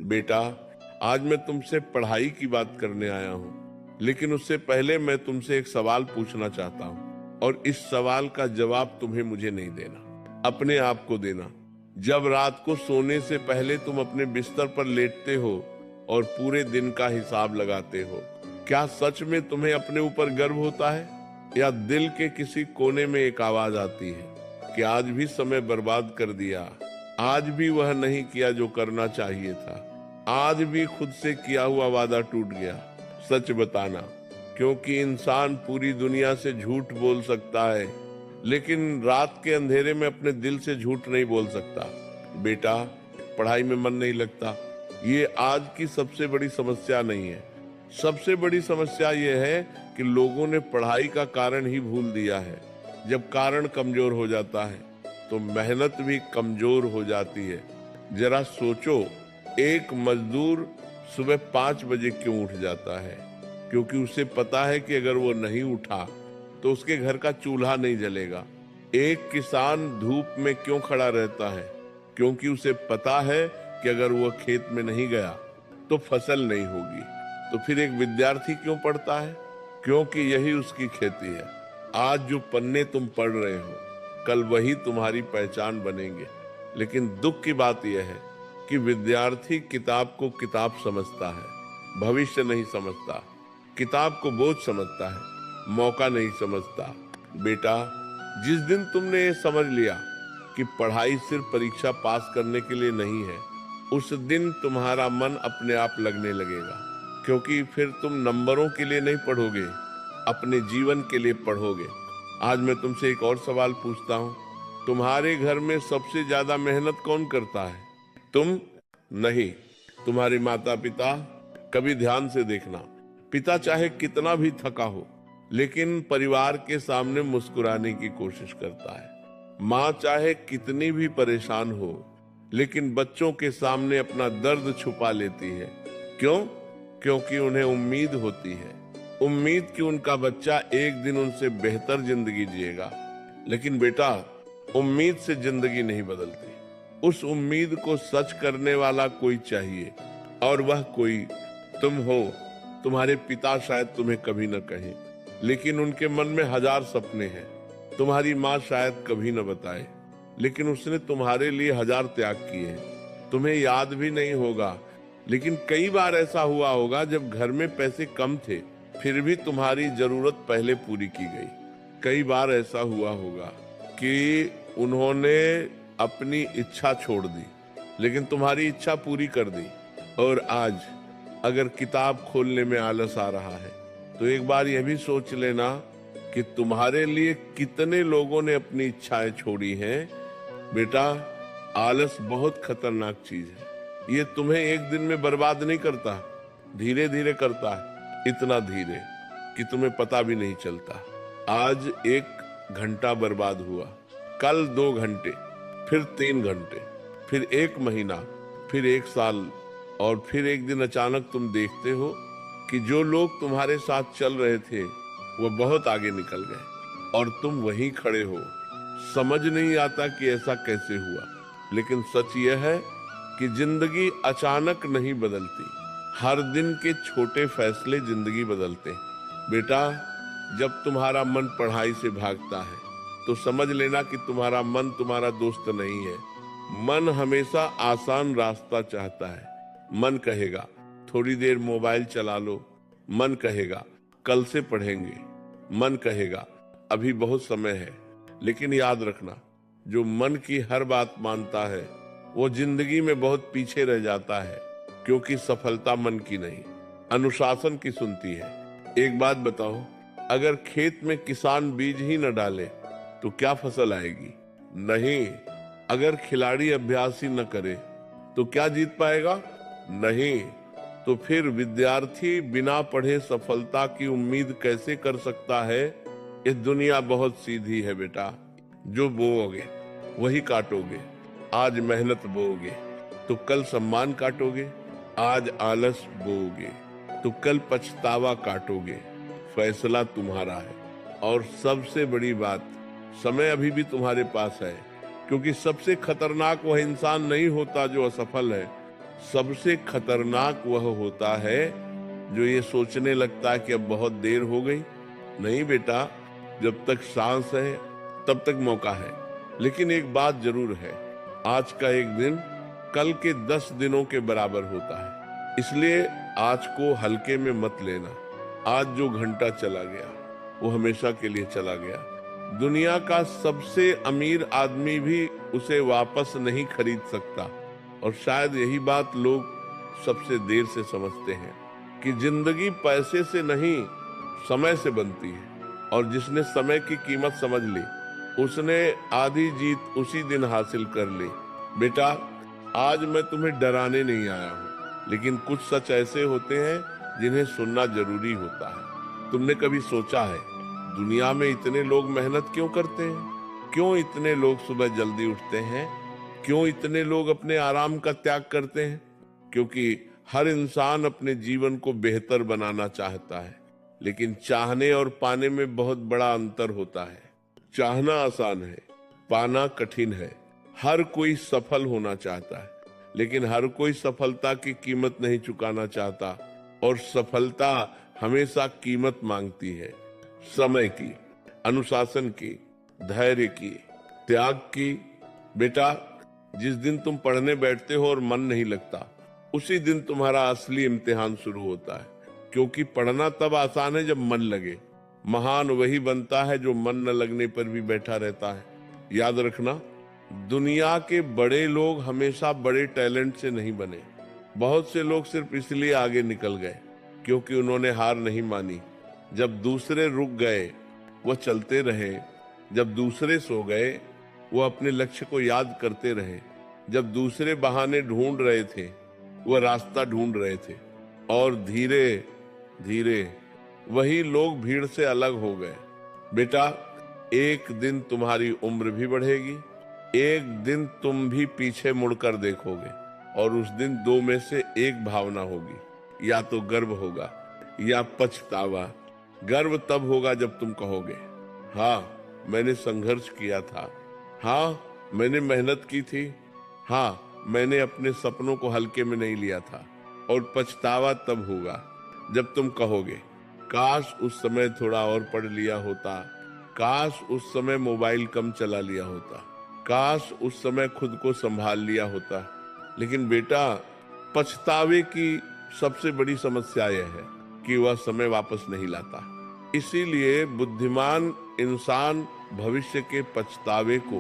बेटा, आज मैं तुमसे पढ़ाई की बात करने आया हूँ, लेकिन उससे पहले मैं तुमसे एक सवाल पूछना चाहता हूँ और इस सवाल का जवाब तुम्हें मुझे नहीं देना, अपने आप को देना। जब रात को सोने से पहले तुम अपने बिस्तर पर लेटते हो और पूरे दिन का हिसाब लगाते हो, क्या सच में तुम्हें अपने ऊपर गर्व होता है, या दिल के किसी कोने में एक आवाज आती है कि आज भी समय बर्बाद कर दिया, आज भी वह नहीं किया जो करना चाहिए था, आज भी खुद से किया हुआ वादा टूट गया। सच बताना, क्योंकि इंसान पूरी दुनिया से झूठ बोल सकता है, लेकिन रात के अंधेरे में अपने दिल से झूठ नहीं बोल सकता। बेटा, पढ़ाई में मन नहीं लगता, ये आज की सबसे बड़ी समस्या नहीं है। सबसे बड़ी समस्या ये है कि लोगों ने पढ़ाई का कारण ही भूल दिया है। जब कारण कमजोर हो जाता है तो मेहनत भी कमजोर हो जाती है। जरा सोचो, एक मजदूर सुबह 5 बजे क्यों उठ जाता है? क्योंकि उसे पता है कि अगर वो नहीं उठा तो उसके घर का चूल्हा नहीं जलेगा। एक किसान धूप में क्यों खड़ा रहता है? क्योंकि उसे पता है कि अगर वो खेत में नहीं गया तो फसल नहीं होगी। तो फिर एक विद्यार्थी क्यों पढ़ता है? क्योंकि यही उसकी खेती है। आज जो पन्ने तुम पढ़ रहे हो, कल वही तुम्हारी पहचान बनेंगे। लेकिन दुख की बात यह है कि विद्यार्थी किताब को किताब समझता है, भविष्य नहीं समझता। किताब को बोझ समझता है, मौका नहीं समझता। बेटा, जिस दिन तुमने ये समझ लिया कि पढ़ाई सिर्फ परीक्षा पास करने के लिए नहीं है, उस दिन तुम्हारा मन अपने आप लगने लगेगा। क्योंकि फिर तुम नंबरों के लिए नहीं पढ़ोगे, अपने जीवन के लिए पढ़ोगे। आज मैं तुमसे एक और सवाल पूछता हूँ, तुम्हारे घर में सबसे ज्यादा मेहनत कौन करता है? तुम नहीं, तुम्हारे माता पिता। कभी ध्यान से देखना, पिता चाहे कितना भी थका हो लेकिन परिवार के सामने मुस्कुराने की कोशिश करता है। माँ चाहे कितनी भी परेशान हो लेकिन बच्चों के सामने अपना दर्द छुपा लेती है। क्यों? क्योंकि उन्हें उम्मीद होती है, उम्मीद कि उनका बच्चा एक दिन उनसे बेहतर जिंदगी जिएगा। लेकिन बेटा, उम्मीद से जिंदगी नहीं बदलती, उस उम्मीद को सच करने वाला कोई चाहिए, और वह कोई तुम हो। तुम्हारे पिता शायद तुम्हें कभी न कहें, लेकिन उनके मन में 1000 सपने हैं। तुम्हारी माँ शायद कभी न बताए, लेकिन उसने तुम्हारे लिए 1000 त्याग किए हैं। तुम्हें याद भी नहीं होगा, लेकिन कई बार ऐसा हुआ होगा जब घर में पैसे कम थे, फिर भी तुम्हारी जरूरत पहले पूरी की गई। कई बार ऐसा हुआ होगा कि उन्होंने अपनी इच्छा छोड़ दी, लेकिन तुम्हारी इच्छा पूरी कर दी। और आज अगर किताब खोलने में आलस आ रहा है तो एक बार यह भी सोच लेना कि तुम्हारे लिए कितने लोगों ने अपनी इच्छाएं छोड़ी हैं। बेटा, आलस बहुत खतरनाक चीज है। ये तुम्हें एक दिन में बर्बाद नहीं करता, धीरे धीरे करता है, इतना धीरे कि तुम्हें पता भी नहीं चलता। आज 1 घंटा बर्बाद हुआ, कल 2 घंटे, फिर 3 घंटे, फिर 1 महीना, फिर 1 साल, और फिर एक दिन अचानक तुम देखते हो कि जो लोग तुम्हारे साथ चल रहे थे वो बहुत आगे निकल गए और तुम वहीं खड़े हो। समझ नहीं आता कि ऐसा कैसे हुआ, लेकिन सच यह है कि जिंदगी अचानक नहीं बदलती, हर दिन के छोटे फैसले जिंदगी बदलते हैं। बेटा, जब तुम्हारा मन पढ़ाई से भागता है तो समझ लेना कि तुम्हारा मन तुम्हारा दोस्त नहीं है। मन हमेशा आसान रास्ता चाहता है। मन कहेगा थोड़ी देर मोबाइल चला लो, मन कहेगा कल से पढ़ेंगे, मन कहेगा अभी बहुत समय है। लेकिन याद रखना, जो मन की हर बात मानता है वो जिंदगी में बहुत पीछे रह जाता है, क्योंकि सफलता मन की नहीं, अनुशासन की सुनती है। एक बात बताओ, अगर खेत में किसान बीज ही न डाले तो क्या फसल आएगी? नहीं। अगर खिलाड़ी अभ्यास ही न करे तो क्या जीत पाएगा? नहीं। तो फिर विद्यार्थी बिना पढ़े सफलता की उम्मीद कैसे कर सकता है? ये दुनिया बहुत सीधी है बेटा, जो बोओगे वही काटोगे। आज मेहनत बोओगे तो कल सम्मान काटोगे, आज आलस बोओगे तो कल पछतावा काटोगे। फैसला तुम्हारा है। और सबसे बड़ी बात, समय अभी भी तुम्हारे पास है, क्योंकि सबसे खतरनाक वह इंसान नहीं होता जो असफल है, सबसे खतरनाक वह होता है जो ये सोचने लगता है कि अब बहुत देर हो गई। नहीं बेटा, जब तक सांस है तब तक मौका है। लेकिन एक बात जरूर है, आज का एक दिन कल के 10 दिनों के बराबर होता है। इसलिए आज को हल्के में मत लेना। आज जो घंटा चला गया वो हमेशा के लिए चला गया। दुनिया का सबसे अमीर आदमी भी उसे वापस नहीं खरीद सकता। और शायद यही बात लोग सबसे देर से समझते हैं कि जिंदगी पैसे से नहीं, समय से बनती है। और जिसने समय की कीमत समझ ली, उसने आधी जीत उसी दिन हासिल कर ली। बेटा, आज मैं तुम्हें डराने नहीं आया हूँ, लेकिन कुछ सच ऐसे होते हैं जिन्हें सुनना जरूरी होता है। तुमने कभी सोचा है दुनिया में इतने लोग मेहनत क्यों करते हैं? क्यों इतने लोग सुबह जल्दी उठते हैं? क्यों इतने लोग अपने आराम का त्याग करते हैं? क्योंकि हर इंसान अपने जीवन को बेहतर बनाना चाहता है, लेकिन चाहने और पाने में बहुत बड़ा अंतर होता है। चाहना आसान है, पाना कठिन है। हर कोई सफल होना चाहता है, लेकिन हर कोई सफलता की कीमत नहीं चुकाना चाहता। और सफलता हमेशा कीमत मांगती है, समय की, अनुशासन की, धैर्य की, त्याग की। बेटा, जिस दिन तुम पढ़ने बैठते हो और मन नहीं लगता, उसी दिन तुम्हारा असली इम्तिहान शुरू होता है। क्योंकि पढ़ना तब आसान है जब मन लगे। महान वही बनता है जो मन न लगने पर भी बैठा रहता है। याद रखना, दुनिया के बड़े लोग हमेशा बड़े टैलेंट से नहीं बने। बहुत से लोग सिर्फ इसलिए आगे निकल गए क्योंकि उन्होंने हार नहीं मानी। जब दूसरे रुक गए वो चलते रहे। जब दूसरे सो गए वो अपने लक्ष्य को याद करते रहे। जब दूसरे बहाने ढूंढ रहे थे वो रास्ता ढूंढ रहे थे। और धीरे धीरे वही लोग भीड़ से अलग हो गए। बेटा, एक दिन तुम्हारी उम्र भी बढ़ेगी, एक दिन तुम भी पीछे मुड़कर देखोगे और उस दिन दो में से एक भावना होगी, या तो गर्व होगा या पछतावा। गर्व तब होगा जब तुम कहोगे, हाँ मैंने संघर्ष किया था, हाँ मैंने मेहनत की थी, हाँ मैंने अपने सपनों को हल्के में नहीं लिया था। और पछतावा तब होगा जब तुम कहोगे, काश उस समय थोड़ा और पढ़ लिया होता, काश उस समय मोबाइल कम चला लिया होता, काश उस समय खुद को संभाल लिया होता। लेकिन बेटा, पछतावे की सबसे बड़ी समस्या यह है कि वह समय वापस नहीं लाता। इसीलिए बुद्धिमान इंसान भविष्य के पछतावे को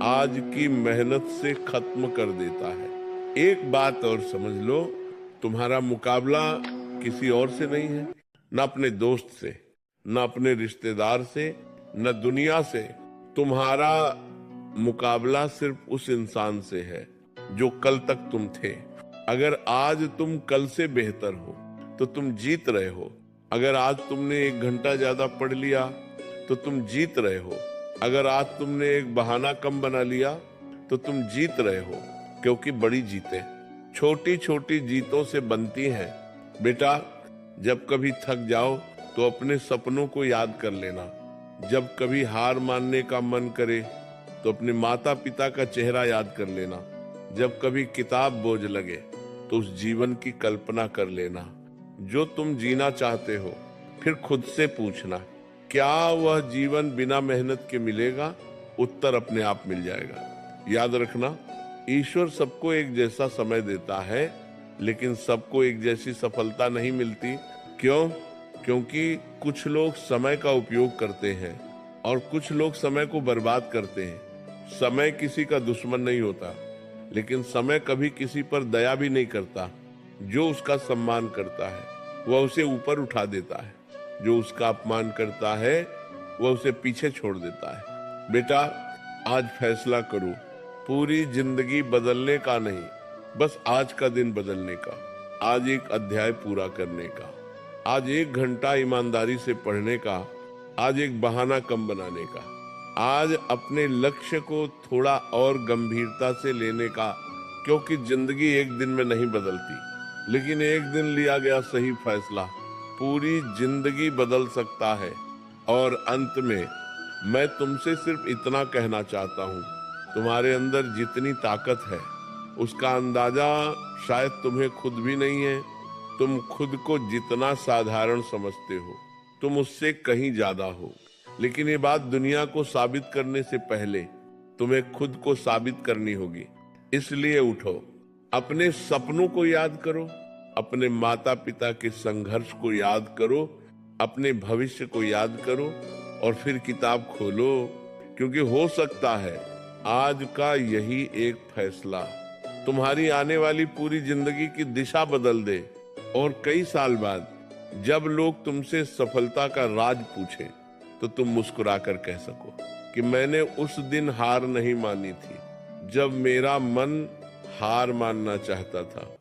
आज की मेहनत से खत्म कर देता है। एक बात और समझ लो, तुम्हारा मुकाबला किसी और से नहीं है, न अपने दोस्त से, न अपने रिश्तेदार से, न दुनिया से। तुम्हारा मुकाबला सिर्फ उस इंसान से है जो कल तक तुम थे। अगर आज तुम कल से बेहतर हो तो तुम जीत रहे हो। अगर आज तुमने 1 घंटा ज्यादा पढ़ लिया तो तुम जीत रहे हो। अगर आज तुमने एक बहाना कम बना लिया तो तुम जीत रहे हो। क्योंकि बड़ी जीतें छोटी छोटी जीतों से बनती हैं। बेटा, जब कभी थक जाओ तो अपने सपनों को याद कर लेना। जब कभी हार मानने का मन करे तो अपने माता पिता का चेहरा याद कर लेना। जब कभी किताब बोझ लगे तो उस जीवन की कल्पना कर लेना जो तुम जीना चाहते हो। फिर खुद से पूछना, क्या वह जीवन बिना मेहनत के मिलेगा? उत्तर अपने आप मिल जाएगा। याद रखना, ईश्वर सबको एक जैसा समय देता है, लेकिन सबको एक जैसी सफलता नहीं मिलती। क्यों? क्योंकि कुछ लोग समय का उपयोग करते हैं और कुछ लोग समय को बर्बाद करते हैं। समय किसी का दुश्मन नहीं होता, लेकिन समय कभी किसी पर दया भी नहीं करता। जो उसका सम्मान करता है वह उसे ऊपर उठा देता है, जो उसका अपमान करता है वह उसे पीछे छोड़ देता है। बेटा, आज फैसला करो, पूरी जिंदगी बदलने का नहीं, बस आज का दिन बदलने का, आज एक अध्याय पूरा करने का, आज 1 घंटा ईमानदारी से पढ़ने का, आज एक बहाना कम बनाने का, आज अपने लक्ष्य को थोड़ा और गंभीरता से लेने का। क्योंकि जिंदगी एक दिन में नहीं बदलती, लेकिन एक दिन लिया गया सही फैसला पूरी जिंदगी बदल सकता है। और अंत में मैं तुमसे सिर्फ इतना कहना चाहता हूँ, तुम्हारे अंदर जितनी ताकत है उसका अंदाजा शायद तुम्हें खुद भी नहीं है। तुम खुद को जितना साधारण समझते हो, तुम उससे कहीं ज्यादा हो। लेकिन ये बात दुनिया को साबित करने से पहले तुम्हें खुद को साबित करनी होगी। इसलिए उठो, अपने सपनों को याद करो, अपने माता पिता के संघर्ष को याद करो, अपने भविष्य को याद करो और फिर किताब खोलो। क्योंकि हो सकता है आज का यही एक फैसला तुम्हारी आने वाली पूरी जिंदगी की दिशा बदल दे। और कई साल बाद जब लोग तुमसे सफलता का राज पूछे तो तुम मुस्कुराकर कह सको कि मैंने उस दिन हार नहीं मानी थी जब मेरा मन हार मानना चाहता था।